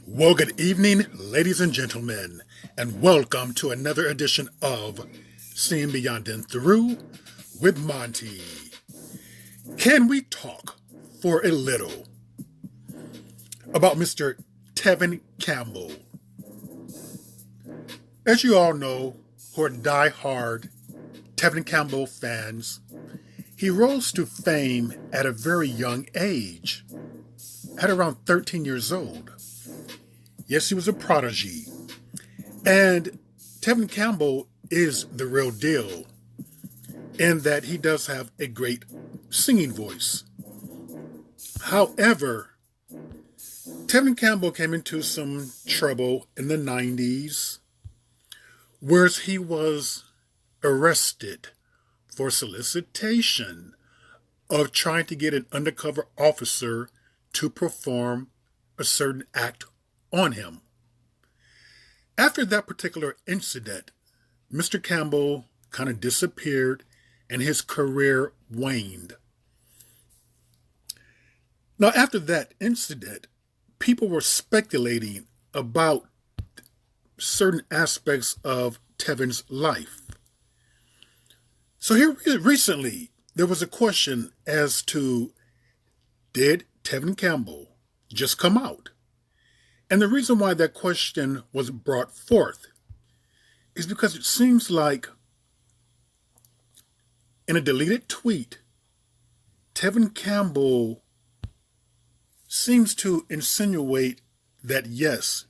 Well, good evening, ladies and gentlemen, and welcome to another edition of Seeing Beyond and Through with Monty. Can we talk for a little about Mr. Tevin Campbell? As you all know, who are die-hard Tevin Campbell fans, he rose to fame at a very young age, at around 13 years old. Yes, he was a prodigy. And Tevin Campbell is the real deal in that he does have a great singing voice. However, Tevin Campbell came into some trouble in the 90s where he was arrested for solicitation of trying to get an undercover officer to perform a certain act on him. After that particular incident, Mr. Campbell kind of disappeared and his career waned. Now, after that incident, people were speculating about certain aspects of Tevin's life. So here recently, there was a question as to, did Tevin Campbell just come out? And the reason why that question was brought forth is because it seems like in a deleted tweet, Tevin Campbell seems to insinuate that yes,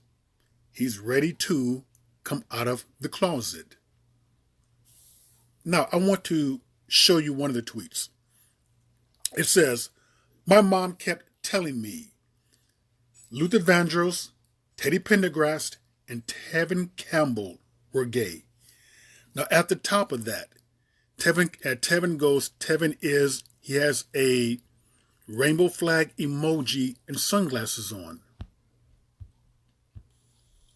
he's ready to come out of the closet. Now, I want to show you one of the tweets. It says, "My mom kept telling me Luther Vandross, Teddy Pendergrast, and Tevin Campbell were gay." Now, at the top of that, Tevin goes, he has a rainbow flag emoji and sunglasses on.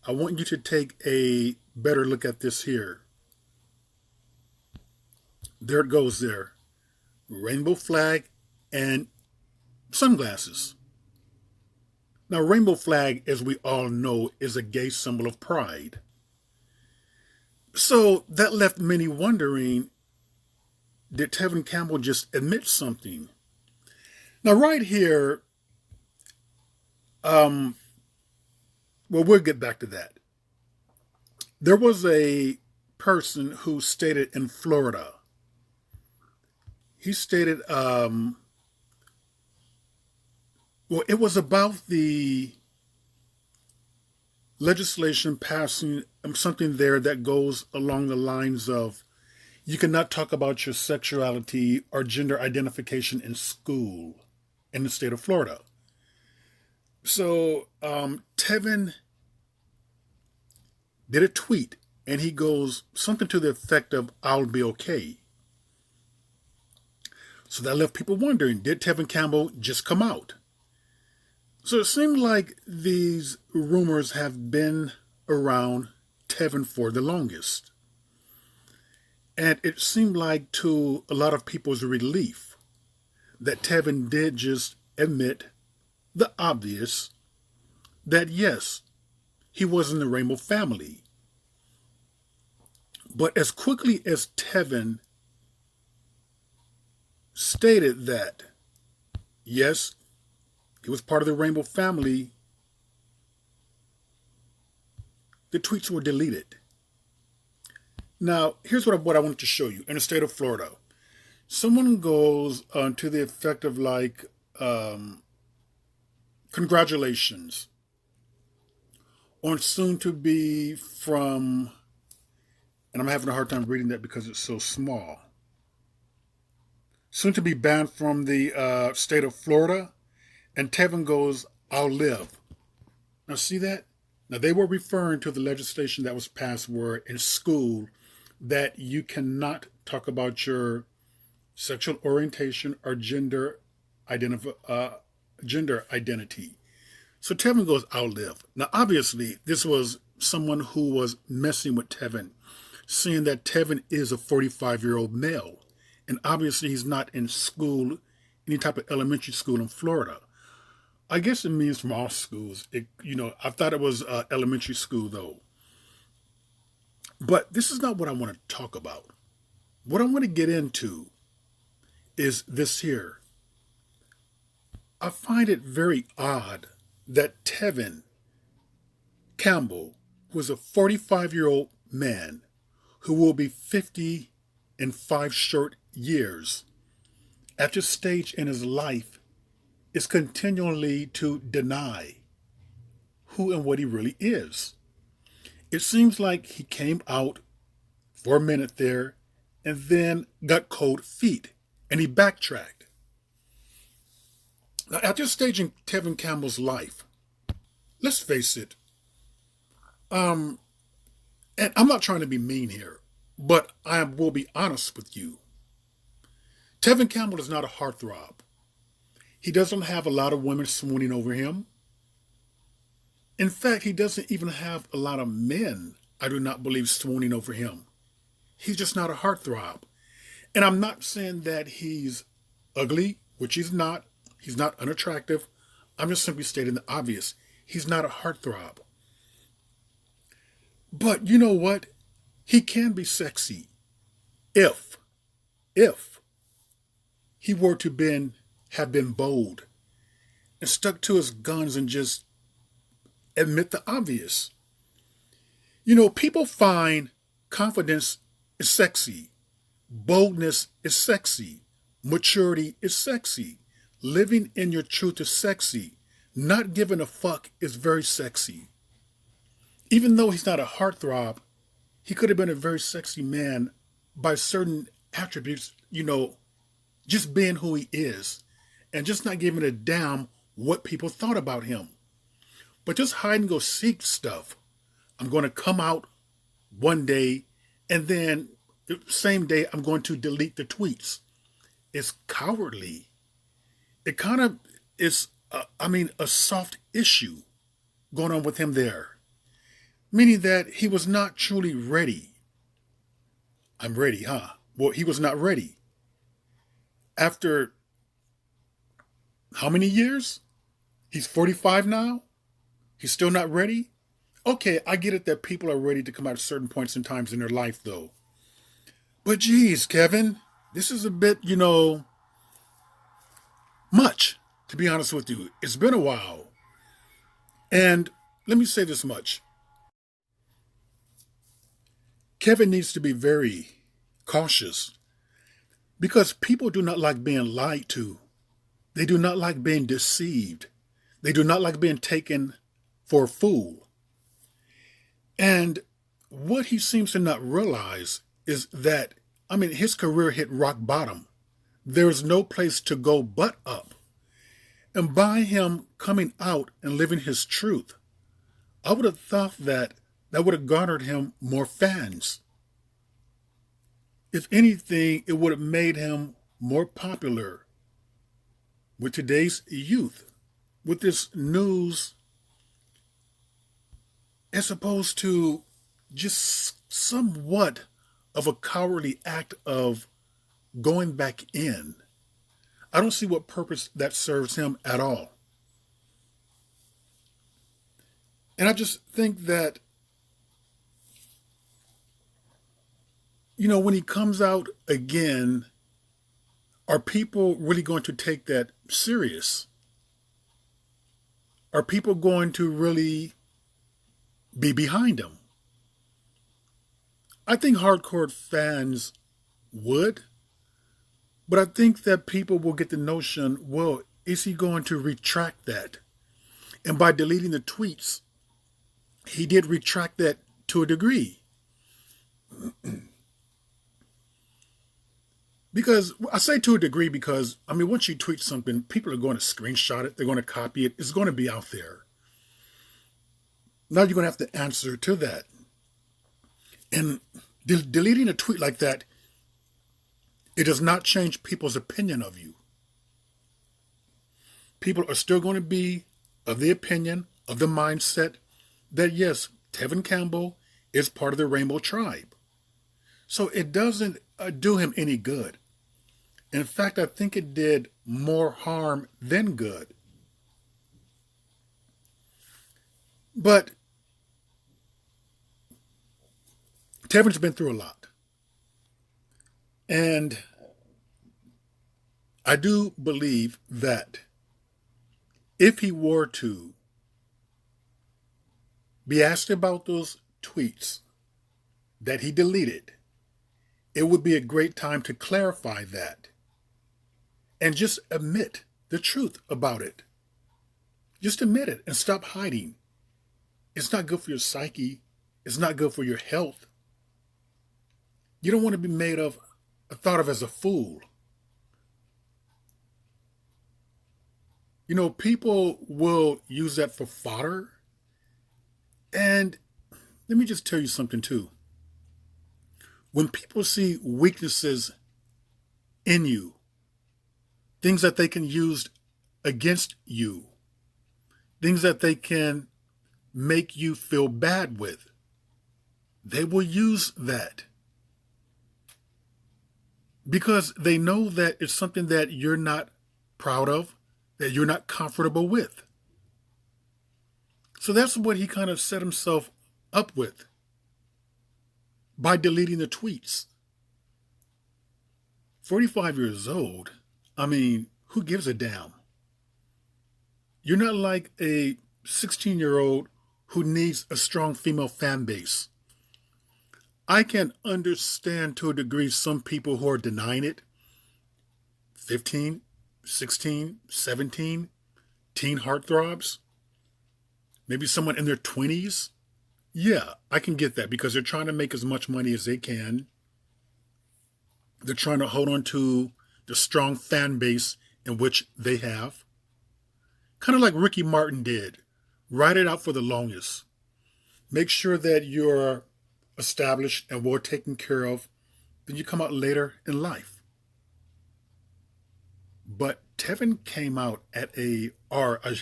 I want you to take a better look at this here. There it goes there. Rainbow flag and sunglasses. Now, rainbow flag, as we all know, is a gay symbol of pride. So that left many wondering, did Tevin Campbell just admit something? Now, right here, we'll get back to that. There was a person who stated in Florida, he stated, it was about the legislation passing something there that goes along the lines of you cannot talk about your sexuality or gender identification in school in the state of Florida. So Tevin did a tweet and he goes something to the effect of, "I'll be okay." So that left people wondering, did Tevin Campbell just come out? So it seemed like these rumors have been around Tevin for the longest. And it seemed like to a lot of people's relief that Tevin did just admit the obvious, that yes, he was in the Rainbow family. But as quickly as Tevin stated that, yes, he was part of the Rainbow family, the tweets were deleted. Now, here's what I wanted to show you. In the state of Florida, someone goes to the effect of like, congratulations on soon to be from, and I'm having a hard time reading that because it's so small, soon to be banned from the state of Florida. And Tevin goes, "I'll live." Now see that? Now they were referring to the legislation that was passed where in school that you cannot talk about your sexual orientation or gender identity. So Tevin goes, "I'll live." Now obviously this was someone who was messing with Tevin, seeing that Tevin is a 45-year-old male. And obviously he's not in school, any type of elementary school in Florida. I guess it means from all schools. I thought it was elementary school though. But this is not what I want to talk about. What I want to get into is this here. I find it very odd that Tevin Campbell, who is a 45-year-old man who will be 50 in 5 short years, at this stage in his life, is continually to deny who and what he really is. It seems like he came out for a minute there and then got cold feet and he backtracked. Now, at this stage in Tevin Campbell's life, let's face it, and I'm not trying to be mean here, but I will be honest with you. Tevin Campbell is not a heartthrob. He doesn't have a lot of women swooning over him. In fact, he doesn't even have a lot of men, I do not believe, swooning over him. He's just not a heartthrob. And I'm not saying that he's ugly, which he's not. He's not unattractive. I'm just simply stating the obvious. He's not a heartthrob. But you know what? He can be sexy if he were to have been bold and stuck to his guns and just admit the obvious. People find confidence is sexy, boldness is sexy, maturity is sexy, living in your truth is sexy, not giving a fuck is very sexy. Even though he's not a heartthrob, he could have been a very sexy man by certain attributes, just being who he is and just not giving a damn what people thought about him. But just hide and go seek stuff. I'm going to come out one day and then the same day I'm going to delete the tweets. It's cowardly. It kind of is, a soft issue going on with him there. Meaning that he was not truly ready. I'm ready, huh? Well, he was not ready. After how many years? He's 45 now? He's still not ready? Okay, I get it that people are ready to come out at certain points and times in their life, though. But geez, Kevin, this is a bit, much, to be honest with you. It's been a while. And let me say this much. Kevin needs to be very cautious because people do not like being lied to. They do not like being deceived. They do not like being taken for a fool. And what he seems to not realize is that, his career hit rock bottom. There is no place to go but up. And by him coming out and living his truth, I would have thought that would have garnered him more fans. If anything, it would have made him more popular with today's youth, with this news, as opposed to just somewhat of a cowardly act of going back in. I don't see what purpose that serves him at all. And I just think that, when he comes out again, are people really going to take that serious? Are people going to really be behind him? I think hardcore fans would, but I think that people will get the notion, well, is he going to retract that? And by deleting the tweets, he did retract that to a degree. Because I say to a degree because, once you tweet something, people are going to screenshot it. They're going to copy it. It's going to be out there. Now you're going to have to answer to that. And deleting a tweet like that, it does not change people's opinion of you. People are still going to be of the opinion, of the mindset that yes, Tevin Campbell is part of the Rainbow Tribe. So it doesn't do him any good. In fact, I think it did more harm than good. But Tevin's been through a lot. And I do believe that if he were to be asked about those tweets that he deleted, it would be a great time to clarify that and just admit the truth about it. Just admit it and stop hiding. It's not good for your psyche. It's not good for your health. You don't want to be thought of as a fool. You know, people will use that for fodder. And let me just tell you something too. When people see weaknesses in you, things that they can use against you, things that they can make you feel bad with, they will use that because they know that it's something that you're not proud of, that you're not comfortable with. So that's what he kind of set himself up with by deleting the tweets. 45 years old, I mean, who gives a damn? You're not like a 16-year-old who needs a strong female fan base. I can understand to a degree some people who are denying it. 15, 16, 17, teen heartthrobs. Maybe someone in their 20s. Yeah, I can get that because they're trying to make as much money as they can. They're trying to hold on to the strong fan base in which they have. Kind of like Ricky Martin did. Ride it out for the longest. Make sure that you're established and well taken care of. Then you come out later in life. But Tevin came out he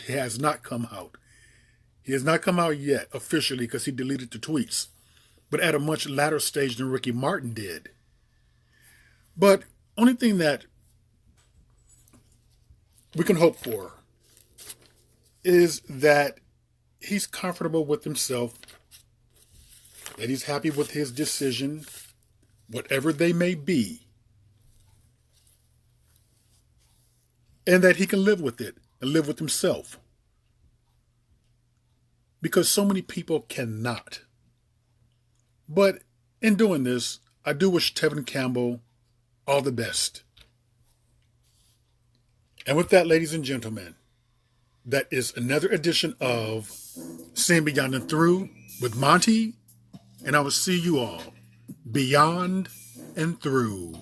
has not come out. He has not come out yet officially because he deleted the tweets, but at a much later stage than Ricky Martin did. But only thing that we can hope for is that he's comfortable with himself, that he's happy with his decision, whatever they may be, and that he can live with it and live with himself. Because so many people cannot. But in doing this, I do wish Tevin Campbell all the best. And with that, ladies and gentlemen, that is another edition of Seeing Beyond and Through with Monty, and I will see you all beyond and through.